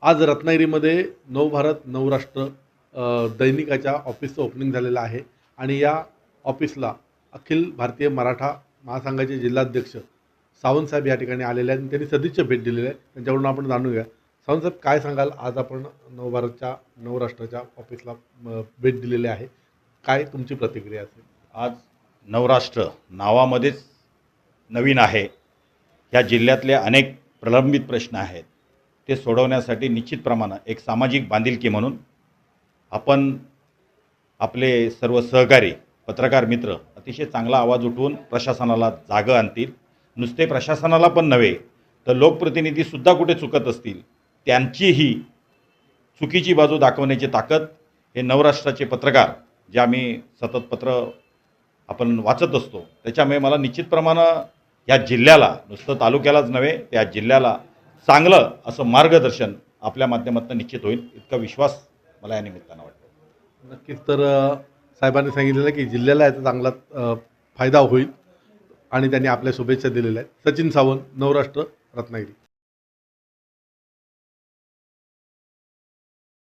आज रत्नागिरीमध्ये नवभारत नवराष्ट्र दैनिकाच्या ऑफिसचं ओपनिंग झालेलं आहे आणि या ऑफिसला अखिल भारतीय मराठा महासंघाचे जिल्हाध्यक्ष सावंतसाहेब या ठिकाणी आलेले आहेत आणि त्यांनी सदिच्छा भेट दिलेली आहे. त्यांच्याकडून आपण जाणूया. सावंतसाहेब, काय सांगाल? आज आपण नवभारतच्या नवराष्ट्राच्या ऑफिसला भेट दिलेली आहे, काय तुमची प्रतिक्रिया असेल? आज नवराष्ट्र नावामध्येच नवीन आहे. या जिल्ह्यातले अनेक प्रलंबित प्रश्न आहेत, ते सोडवण्यासाठी निश्चितप्रमाणे एक सामाजिक बांधिलकी म्हणून आपण आपले सर्व सहकारी पत्रकार मित्र अतिशय चांगला आवाज उठवून प्रशासनाला जागं आणतील. नुसते प्रशासनाला पण नव्हे तर लोकप्रतिनिधीसुद्धा कुठे चुकत असतील त्यांचीही चुकीची बाजू दाखवण्याची ताकद हे नवराष्ट्राचे पत्रकार, जे आम्ही सतत पत्र आपण वाचत असतो, त्याच्यामुळे मला निश्चितप्रमाणे या जिल्ह्याला, नुसतं तालुक्यालाच नव्हे त्या जिल्ह्याला चांगलं असं मार्गदर्शन आपल्या माध्यमातून निश्चित होईल, इतका विश्वास मला या निमित्तानं वाटतो. नक्कीच. तर साहेबांनी सांगितलेलं की जिल्ह्याला याचा चांगला फायदा होईल आणि त्यांनी आपल्या शुभेच्छा दिलेल्या आहेत. सचिन सावंत, नवराष्ट्र, रत्नागिरी.